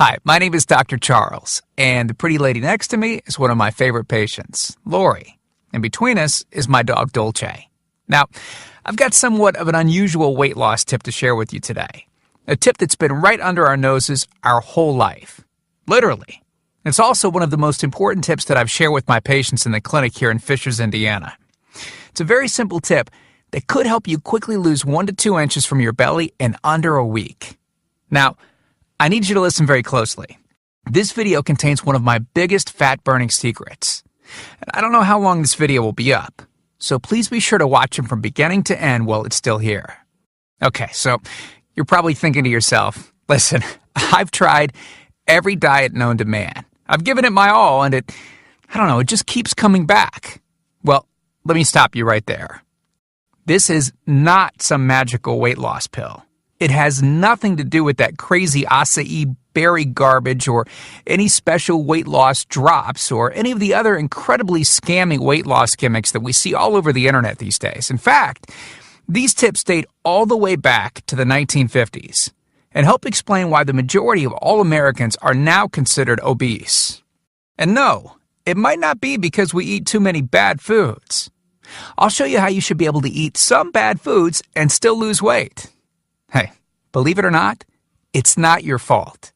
Hi, my name is Dr. Charles, and the pretty lady next to me is one of my favorite patients, Lori. And between us is my dog, Dolce. Now, I've got somewhat of an unusual weight loss tip to share with you today. A tip that's been right under our noses our whole life. Literally. It's also one of the most important tips that I've shared with my patients in the clinic here in Fishers, Indiana. It's a very simple tip that could help you quickly lose 1 to 2 inches from your belly in under a week. Now, I need you to listen very closely. This video contains one of my biggest fat-burning secrets. And I don't know how long this video will be up, so please be sure to watch it from beginning to end while it's still here. Okay, so you're probably thinking to yourself, listen, I've tried every diet known to man. I've given it my all, and it just keeps coming back. Well, let me stop you right there. This is not some magical weight loss pill. It has nothing to do with that crazy acai berry garbage or any special weight loss drops or any of the other incredibly scammy weight loss gimmicks that we see all over the internet these days. In fact, these tips date all the way back to the 1950s and help explain why the majority of all Americans are now considered obese. And no, it might not be because we eat too many bad foods. I'll show you how you should be able to eat some bad foods and still lose weight. Hey, believe it or not, it's not your fault.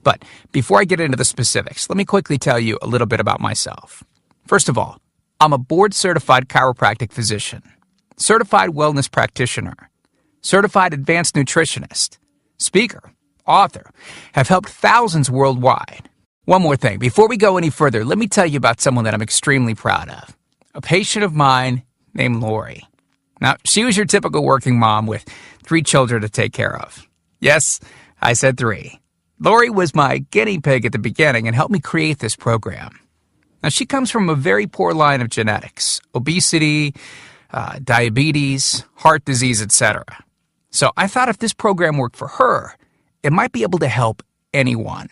But before I get into the specifics, let me quickly tell you a little bit about myself. First of all, I'm a board-certified chiropractic physician, certified wellness practitioner, certified advanced nutritionist, speaker, author, have helped thousands worldwide. One more thing, before we go any further, let me tell you about someone that I'm extremely proud of, a patient of mine named Lori. Now, she was your typical working mom with 3 children to take care of. Yes, I said 3. Lori was my guinea pig at the beginning and helped me create this program. Now, she comes from a very poor line of genetics, obesity, diabetes, heart disease, etc. So I thought if this program worked for her, it might be able to help anyone.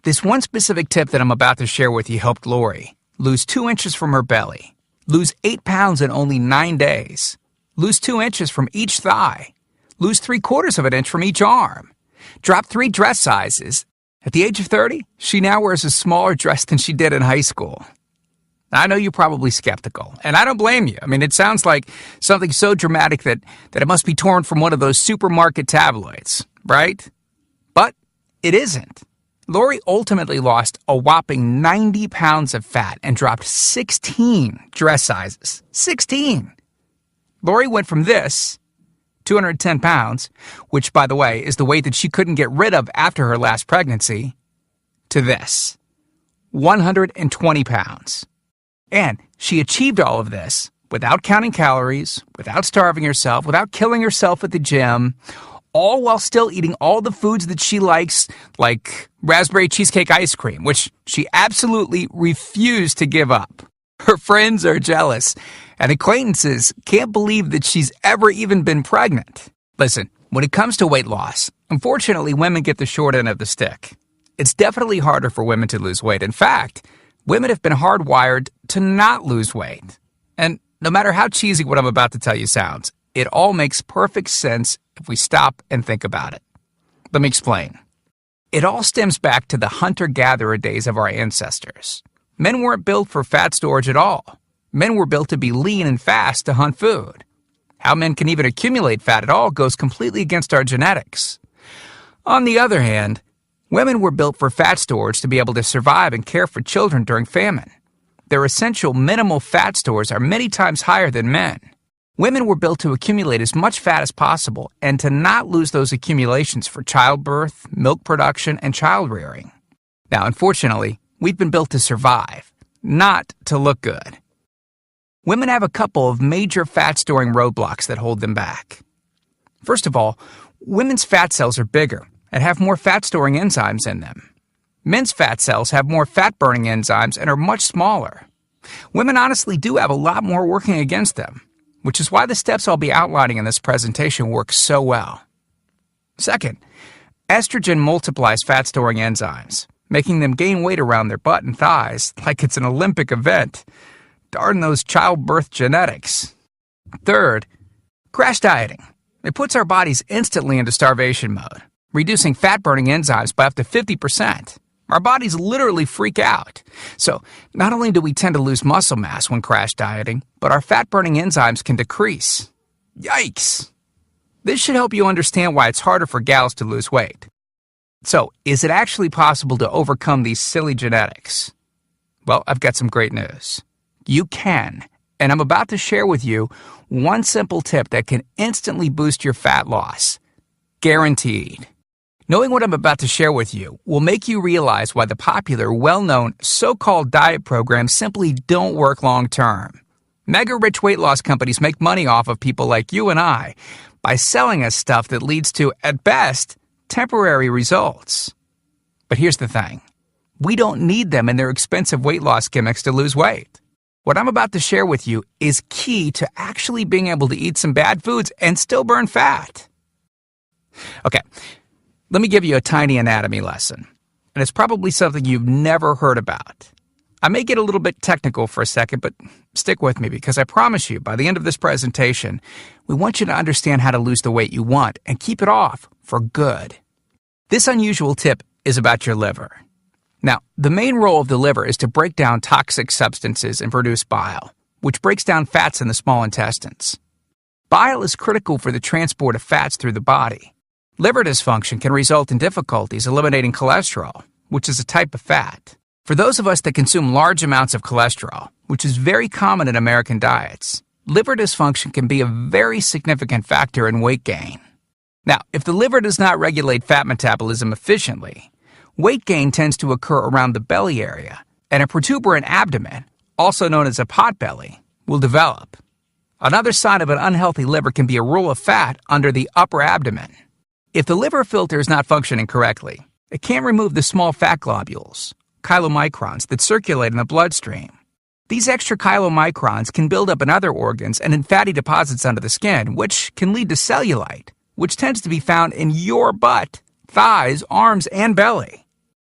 This one specific tip that I'm about to share with you helped Lori lose 2 inches from her belly, lose 8 pounds in only 9 days, lose 2 inches from each thigh, lose 3/4 of an inch from each arm, drop 3 dress sizes. At the age of 30, she now wears a smaller dress than she did in high school. I know you're probably skeptical, and I don't blame you. I mean, it sounds like something so dramatic that it must be torn from one of those supermarket tabloids, right? But it isn't. Lori ultimately lost a whopping 90 pounds of fat and dropped 16 dress sizes. 16! Lori went from this, 210 pounds, which, by the way, is the weight that she couldn't get rid of after her last pregnancy, to this, 120 pounds. And she achieved all of this without counting calories, without starving herself, without killing herself at the gym, all while still eating all the foods that she likes, like raspberry cheesecake ice cream, which she absolutely refused to give up. Her friends are jealous, and acquaintances can't believe that she's ever even been pregnant. Listen, when it comes to weight loss, unfortunately, women get the short end of the stick. It's definitely harder for women to lose weight. In fact, women have been hardwired to not lose weight. And no matter how cheesy what I'm about to tell you sounds, it all makes perfect sense if we stop and think about it. Let me explain. It all stems back to the hunter-gatherer days of our ancestors. Men weren't built for fat storage at all. Men were built to be lean and fast to hunt food. How men can even accumulate fat at all goes completely against our genetics. On the other hand, women were built for fat storage to be able to survive and care for children during famine. Their essential minimal fat stores are many times higher than men. Women were built to accumulate as much fat as possible and to not lose those accumulations for childbirth, milk production, and child rearing. Now, unfortunately, we've been built to survive, not to look good. Women have a couple of major fat-storing roadblocks that hold them back. First of all, women's fat cells are bigger and have more fat-storing enzymes in them. Men's fat cells have more fat-burning enzymes and are much smaller. Women honestly do have a lot more working against them, which is why the steps I'll be outlining in this presentation work so well. Second, estrogen multiplies fat-storing enzymes, making them gain weight around their butt and thighs like it's an Olympic event. Darn those childbirth genetics. Third, crash dieting. It puts our bodies instantly into starvation mode. reducing fat-burning enzymes by up to 50%. Our bodies literally freak out. So, not only do we tend to lose muscle mass when crash dieting, but our fat-burning enzymes can decrease. Yikes! This should help you understand why it's harder for gals to lose weight. So, is it actually possible to overcome these silly genetics? Well, I've got some great news. You can, and I'm about to share with you one simple tip that can instantly boost your fat loss. Guaranteed. Knowing what I'm about to share with you will make you realize why the popular, well-known, so-called diet programs simply don't work long-term. Mega-rich weight loss companies make money off of people like you and I by selling us stuff that leads to, at best, temporary results. But here's the thing. We don't need them in their expensive weight loss gimmicks to lose weight. What I'm about to share with you is key to actually being able to eat some bad foods and still burn fat. Okay. Let me give you a tiny anatomy lesson, and it's probably something you've never heard about. I may get a little bit technical for a second, but stick with me because I promise you, by the end of this presentation, we want you to understand how to lose the weight you want and keep it off for good. This unusual tip is about your liver. Now, the main role of the liver is to break down toxic substances and produce bile, which breaks down fats in the small intestines. Bile is critical for the transport of fats through the body. Liver dysfunction can result in difficulties eliminating cholesterol, which is a type of fat. For those of us that consume large amounts of cholesterol, which is very common in American diets, liver dysfunction can be a very significant factor in weight gain. Now, if the liver does not regulate fat metabolism efficiently, weight gain tends to occur around the belly area, and a protuberant abdomen, also known as a potbelly, will develop. Another sign of an unhealthy liver can be a roll of fat under the upper abdomen. If the liver filter is not functioning correctly, it can't remove the small fat globules, chylomicrons, that circulate in the bloodstream. These extra chylomicrons can build up in other organs and in fatty deposits under the skin, which can lead to cellulite, which tends to be found in your butt, thighs, arms, and belly.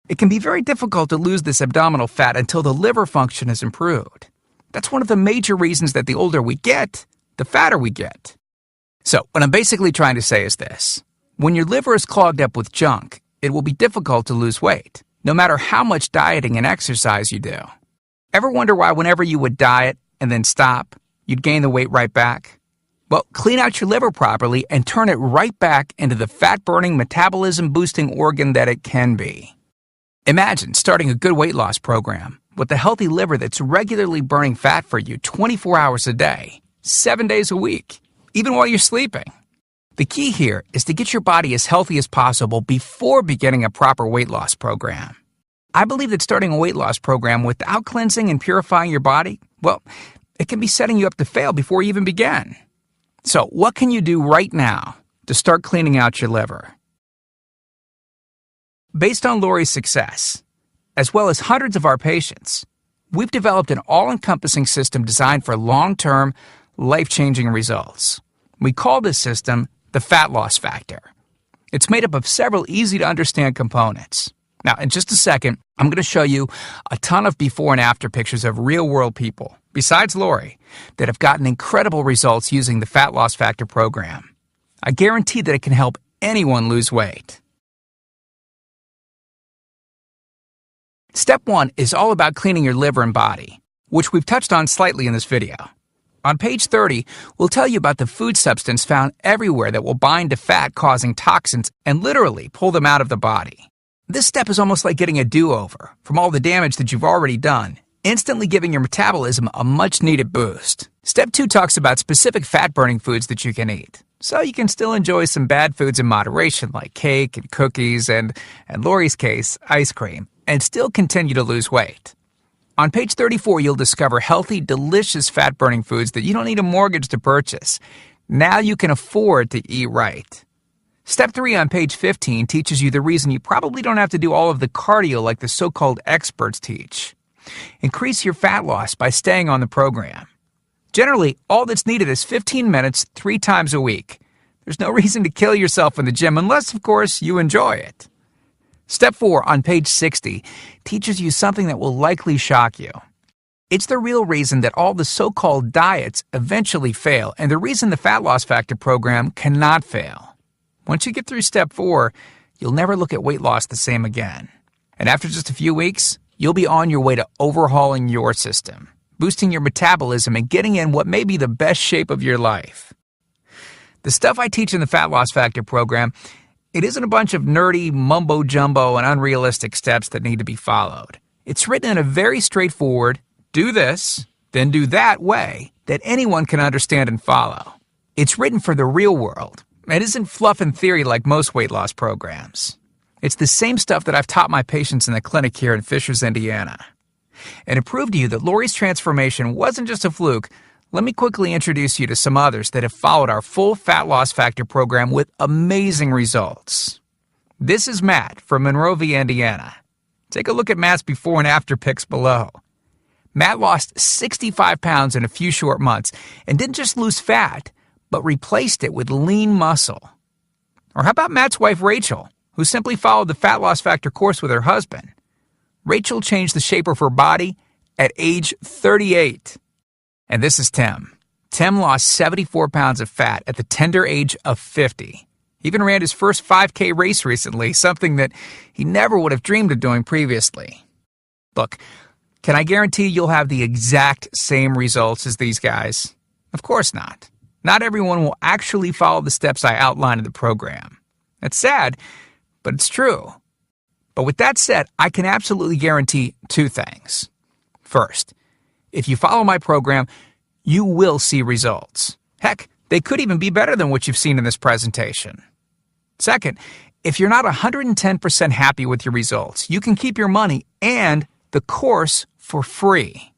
It can be very difficult to lose this abdominal fat until the liver function is improved. That's one of the major reasons that the older we get, the fatter we get. So, what I'm basically trying to say is this. When your liver is clogged up with junk, it will be difficult to lose weight, no matter how much dieting and exercise you do. Ever wonder why whenever you would diet and then stop, you'd gain the weight right back? Well, clean out your liver properly and turn it right back into the fat-burning, metabolism-boosting organ that it can be. Imagine starting a good weight loss program with a healthy liver that's regularly burning fat for you 24 hours a day, 7 days a week, even while you're sleeping. The key here is to get your body as healthy as possible before beginning a proper weight loss program. I believe that starting a weight loss program without cleansing and purifying your body, well, it can be setting you up to fail before you even begin. So, what can you do right now to start cleaning out your liver? Based on Lori's success, as well as hundreds of our patients, we've developed an all-encompassing system designed for long-term, life-changing results. We call this system the Fat Loss Factor. It's made up of several easy-to-understand components. Now, in just a second, I'm going to show you a ton of before and after pictures of real-world people, besides Lori, that have gotten incredible results using the Fat Loss Factor program. I guarantee that it can help anyone lose weight. Step 1 is all about cleaning your liver and body, which we've touched on slightly in this video. On page 30, we'll tell you about the food substance found everywhere that will bind to fat, causing toxins and literally pull them out of the body. This step is almost like getting a do-over from all the damage that you've already done, instantly giving your metabolism a much-needed boost. Step 2 talks about specific fat-burning foods that you can eat, so you can still enjoy some bad foods in moderation like cake and cookies and, in Lori's case, ice cream, and still continue to lose weight. On page 34, you'll discover healthy, delicious fat-burning foods that you don't need a mortgage to purchase. Now you can afford to eat right. Step 3 on page 15 teaches you the reason you probably don't have to do all of the cardio like the so-called experts teach. Increase your fat loss by staying on the program. Generally, all that's needed is 15 minutes 3 times a week. There's no reason to kill yourself in the gym unless, of course, you enjoy it. Step 4 on page 60 teaches you something that will likely shock you. It's the real reason that all the so-called diets eventually fail and the reason the Fat Loss Factor program cannot fail. Once you get through step 4, you'll never look at weight loss the same again. And after just a few weeks, you'll be on your way to overhauling your system, boosting your metabolism, and getting in what may be the best shape of your life. The stuff I teach in the Fat Loss Factor program, it isn't a bunch of nerdy mumbo-jumbo and unrealistic steps that need to be followed. It's written in a very straightforward, do this, then do that way that anyone can understand and follow. It's written for the real world. It isn't fluff and theory like most weight loss programs. It's the same stuff that I've taught my patients in the clinic here in Fishers, Indiana. And to prove to you that Lori's transformation wasn't just a fluke, let me quickly introduce you to some others that have followed our full Fat Loss Factor program with amazing results. This is Matt from Monrovia, Indiana. Take a look at Matt's before and after pics below. Matt lost 65 pounds in a few short months and didn't just lose fat, but replaced it with lean muscle. Or how about Matt's wife, Rachel, who simply followed the Fat Loss Factor course with her husband? Rachel changed the shape of her body at age 38. And this is Tim. Tim lost 74 pounds of fat at the tender age of 50. He even ran his first 5K race recently, something that he never would have dreamed of doing previously. Look, can I guarantee you'll have the exact same results as these guys? Of course not. Not everyone will actually follow the steps I outlined in the program. It's sad, but it's true. But with that said, I can absolutely guarantee two things. First, if you follow my program, you will see results. Heck, they could even be better than what you've seen in this presentation. Second, if you're not 110% happy with your results, you can keep your money and the course for free.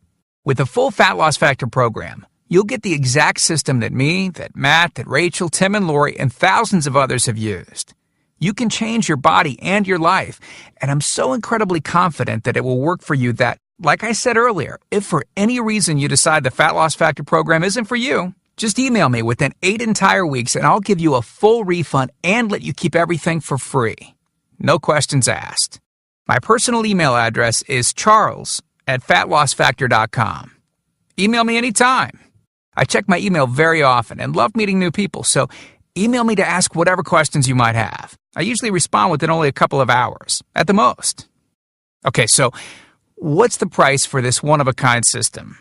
With the full Fat Loss Factor program, you'll get the exact system that me, that Matt, that Rachel, Tim, and Lori, and thousands of others have used. You can change your body and your life, and I'm so incredibly confident that it will work for you that, like I said earlier, if for any reason you decide the Fat Loss Factor program isn't for you, just email me within 8 entire weeks and I'll give you a full refund and let you keep everything for free. No questions asked. My personal email address is charles@fatlossfactor.com. Email me anytime. I check my email very often and love meeting new people, so email me to ask whatever questions you might have. I usually respond within only a couple of hours, at the most. Okay, so what's the price for this one-of-a-kind system?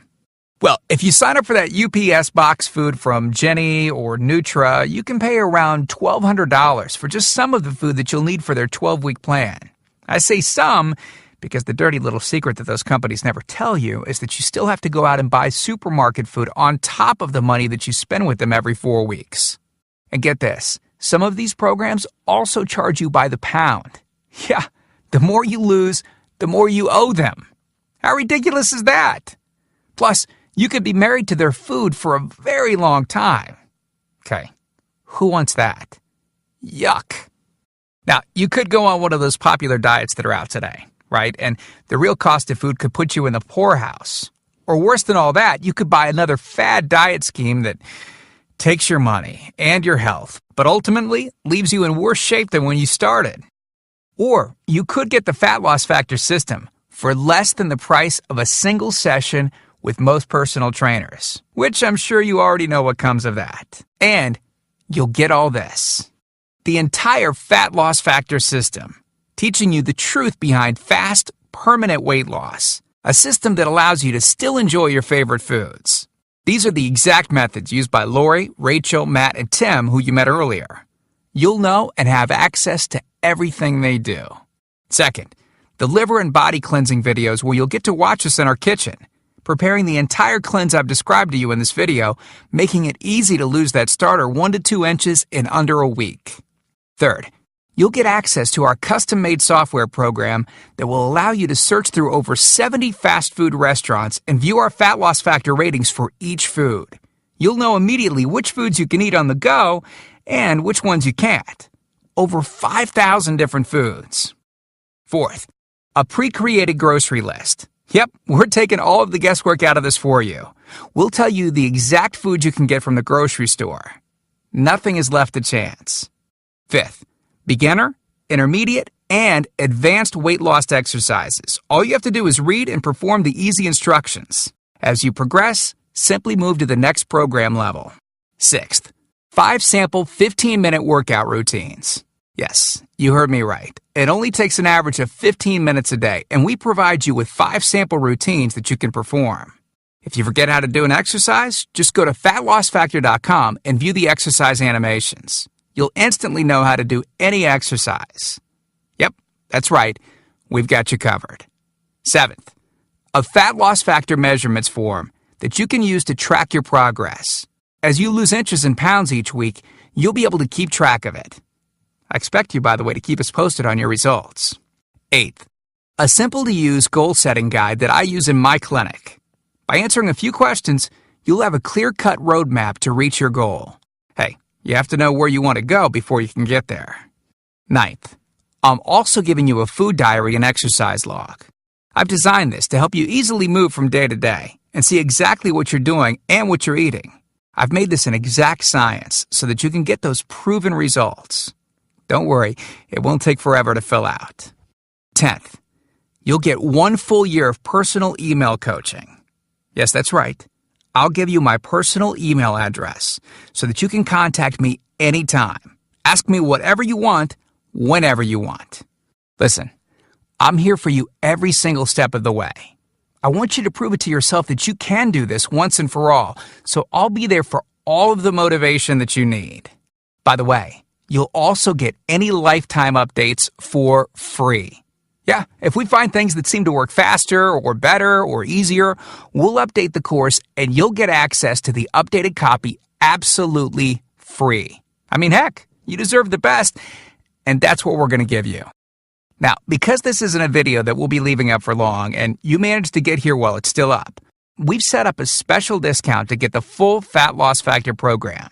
Well, if you sign up for that UPS box food from Jenny or Nutra, you can pay around $1,200 for just some of the food that you'll need for their 12-week plan. I say some because the dirty little secret that those companies never tell you is that you still have to go out and buy supermarket food on top of the money that you spend with them every 4 weeks. And get this, some of these programs also charge you by the pound. Yeah, the more you lose, the more you owe them. How ridiculous is that? Plus, you could be married to their food for a very long time. Okay, who wants that? Yuck. Now, you could go on one of those popular diets that are out today, right? And the real cost of food could put you in the poorhouse. Or worse than all that, you could buy another fad diet scheme that takes your money and your health, but ultimately leaves you in worse shape than when you started. Or you could get the Fat Loss Factor system for less than the price of a single session with most personal trainers, which I'm sure you already know what comes of that. And you'll get all this. The entire Fat Loss Factor system, teaching you the truth behind fast, permanent weight loss, a system that allows you to still enjoy your favorite foods. These are the exact methods used by Lori, Rachel, Matt, and Tim, who you met earlier. You'll know and have access to everything they do. Second, the liver and body cleansing videos where you'll get to watch us in our kitchen, preparing the entire cleanse I've described to you in this video, making it easy to lose that starter 1 to 2 inches in under a week. Third, you'll get access to our custom-made software program that will allow you to search through over 70 fast food restaurants and view our Fat Loss Factor ratings for each food. You'll know immediately which foods you can eat on the go and which ones you can't. Over 5,000 different foods. Fourth, a pre-created grocery list. Yep, we're taking all of the guesswork out of this for you. We'll tell you the exact food you can get from the grocery store. Nothing is left to chance. Fifth, beginner, intermediate, and advanced weight loss exercises. All you have to do is read and perform the easy instructions. As you progress, simply move to the next program level. Sixth, 5 sample 15-minute workout routines. Yes, you heard me right. It only takes an average of 15 minutes a day, and we provide you with 5 sample routines that you can perform. If you forget how to do an exercise, just go to fatlossfactor.com and view the exercise animations. You'll instantly know how to do any exercise. Yep, that's right. We've got you covered. 7th, a fat loss factor measurements form that you can use to track your progress. As you lose inches and pounds each week, you'll be able to keep track of it. I expect you, by the way, to keep us posted on your results. 8th, a simple-to-use goal-setting guide that I use in my clinic. By answering a few questions, you'll have a clear-cut roadmap to reach your goal. Hey, you have to know where you want to go before you can get there. 9th, I'm also giving you a food diary and exercise log. I've designed this to help you easily move from day to day and see exactly what you're doing and what you're eating. I've made this an exact science so that you can get those proven results. Don't worry, it won't take forever to fill out. 10th, you'll get 1 full year of personal email coaching. Yes, that's right. I'll give you my personal email address so that you can contact me anytime. Ask me whatever you want, whenever you want. Listen, I'm here for you every single step of the way. I want you to prove it to yourself that you can do this once and for all, so I'll be there for all of the motivation that you need. By the way, you'll also get any lifetime updates for free. Yeah, if we find things that seem to work faster or better or easier, we'll update the course and you'll get access to the updated copy absolutely free. I mean, heck, you deserve the best, and that's what we're going to give you. Now, because this isn't a video that we'll be leaving up for long, and you managed to get here while it's still up, we've set up a special discount to get the full Fat Loss Factor program.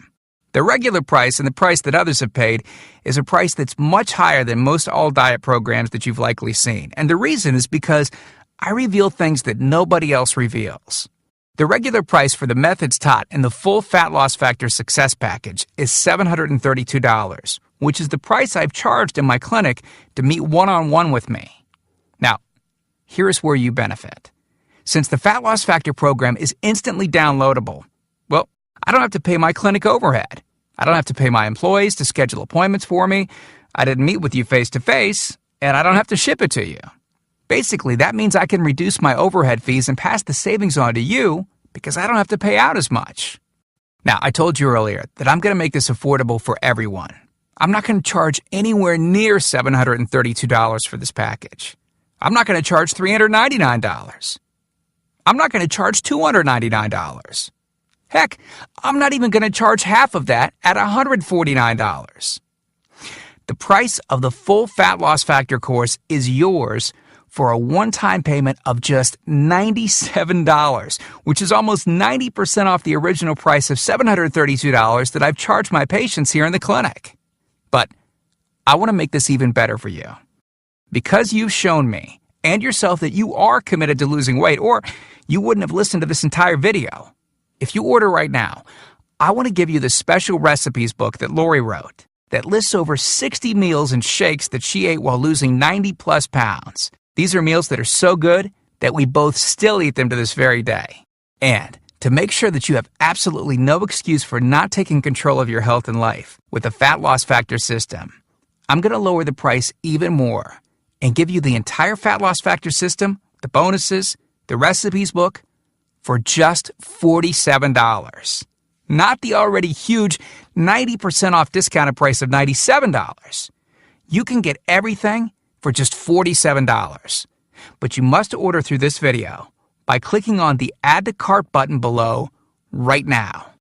The regular price and the price that others have paid is a price that's much higher than most all-diet programs that you've likely seen. And the reason is because I reveal things that nobody else reveals. The regular price for the methods taught in the full Fat Loss Factor Success Package is $732, which is the price I've charged in my clinic to meet one-on-one with me. Now, here's where you benefit. Since the Fat Loss Factor program is instantly downloadable, well, I don't have to pay my clinic overhead. I don't have to pay my employees to schedule appointments for me. I didn't meet with you face-to-face, and I don't have to ship it to you. Basically, that means I can reduce my overhead fees and pass the savings on to you because I don't have to pay out as much. Now, I told you earlier that I'm going to make this affordable for everyone. I'm not going to charge anywhere near $732 for this package. I'm not going to charge $399. I'm not going to charge $299. Heck, I'm not even going to charge half of that at $149. The price of the full Fat Loss Factor course is yours for a one-time payment of just $97, which is almost 90% off the original price of $732 that I've charged my patients here in the clinic. But I want to make this even better for you. Because you've shown me and yourself that you are committed to losing weight, or you wouldn't have listened to this entire video. If you order right now, I want to give you the special recipes book that Lori wrote that lists over 60 meals and shakes that she ate while losing 90-plus pounds. These are meals that are so good that we both still eat them to this very day. And to make sure that you have absolutely no excuse for not taking control of your health and life with the Fat Loss Factor system, I'm going to lower the price even more and give you the entire Fat Loss Factor system, the bonuses, the recipes book, for just $47. Not the already huge 90% off discounted price of $97. You can get everything for just $47. But you must order through this video by clicking on the Add to Cart button below right now.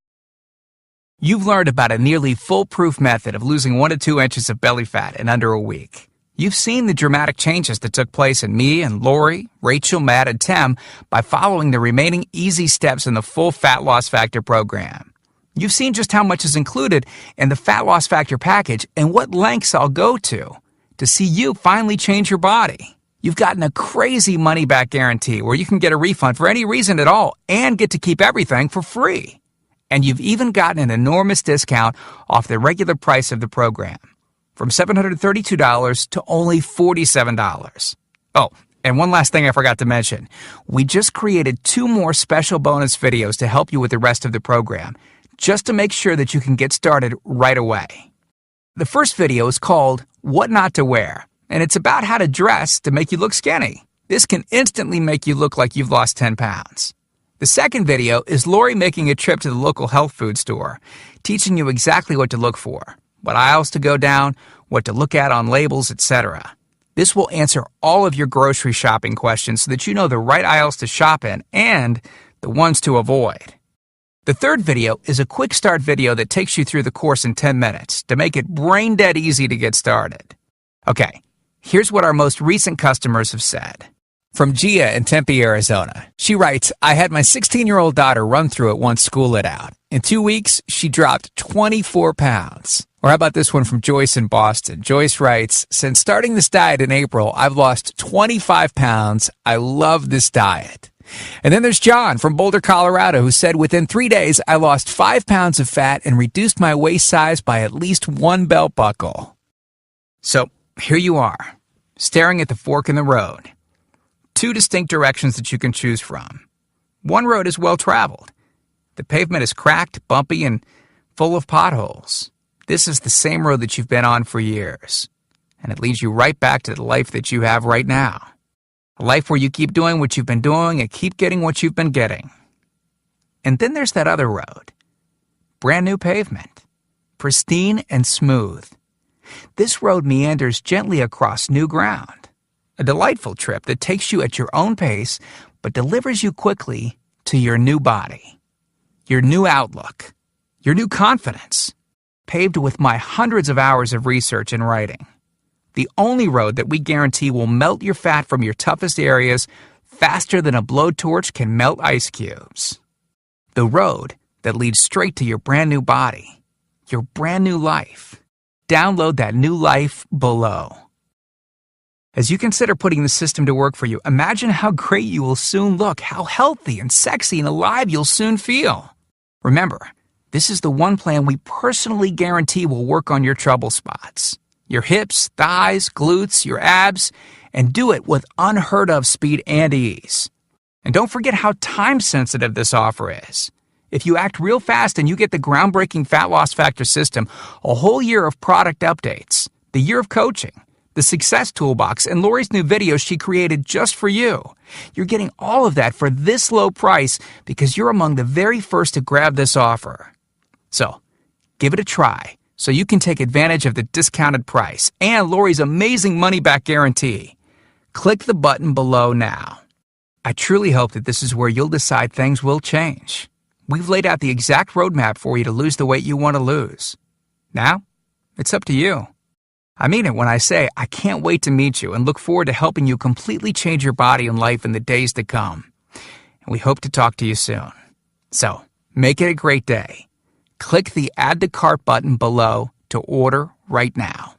You've learned about a nearly foolproof method of losing 1 to 2 inches of belly fat in under a week. You've seen the dramatic changes that took place in me and Lori, Rachel, Matt, and Tim by following the remaining easy steps in the full Fat Loss Factor program. You've seen just how much is included in the Fat Loss Factor package and what lengths I'll go to see you finally change your body. You've gotten a crazy money-back guarantee where you can get a refund for any reason at all and get to keep everything for free. And you've even gotten an enormous discount off the regular price of the program, from $732 to only $47. Oh, and one last thing I forgot to mention. We just created 2 more special bonus videos to help you with the rest of the program, just to make sure that you can get started right away. The first video is called what not to wear, and it's about how to dress to make you look skinny. This can instantly make you look like you've lost 10 pounds. The second video is Lori making a trip to the local health food store, teaching you exactly what to look for, what aisles to go down, what to look at on labels, etc. This will answer all of your grocery shopping questions so that you know the right aisles to shop in and the ones to avoid. The third video is a quick start video that takes you through the course in 10 minutes to make it brain dead easy to get started. Okay, here's what our most recent customers have said. From Gia in Tempe, Arizona. She writes, I had my 16-year-old daughter run through it once school let out. In 2 weeks, she dropped 24 pounds. Or how about this one from Joyce in Boston? Joyce writes, since starting this diet in April, I've lost 25 pounds. I love this diet. And then there's John from Boulder, Colorado, who said, within 3 days, I lost 5 pounds of fat and reduced my waist size by at least 1 belt buckle. So here you are, staring at the fork in the road. 2 distinct directions that you can choose from. One road is well traveled. The pavement is cracked, bumpy, and full of potholes. This is the same road that you've been on for years. And it leads you right back to the life that you have right now. A life where you keep doing what you've been doing and keep getting what you've been getting. And then there's that other road. Brand new pavement. Pristine and smooth. This road meanders gently across new ground. A delightful trip that takes you at your own pace, but delivers you quickly to your new body, your new outlook, your new confidence, paved with my hundreds of hours of research and writing. The only road that we guarantee will melt your fat from your toughest areas faster than a blowtorch can melt ice cubes. The road that leads straight to your brand new body, your brand new life. Download that new life below. As you consider putting the system to work for you, imagine how great you will soon look, how healthy and sexy and alive you'll soon feel. Remember, this is the one plan we personally guarantee will work on your trouble spots. Your hips, thighs, glutes, your abs, and do it with unheard of speed and ease. And don't forget how time-sensitive this offer is. If you act real fast and you get the groundbreaking Fat Loss Factor system, a whole year of product updates, the year of coaching, the Success Toolbox, and Lori's new videos she created just for you. You're getting all of that for this low price because you're among the very first to grab this offer. So, give it a try so you can take advantage of the discounted price and Lori's amazing money-back guarantee. Click the button below now. I truly hope that this is where you'll decide things will change. We've laid out the exact roadmap for you to lose the weight you want to lose. Now, it's up to you. I mean it when I say I can't wait to meet you and look forward to helping you completely change your body and life in the days to come. And we hope to talk to you soon. So, make it a great day. Click the Add to Cart button below to order right now.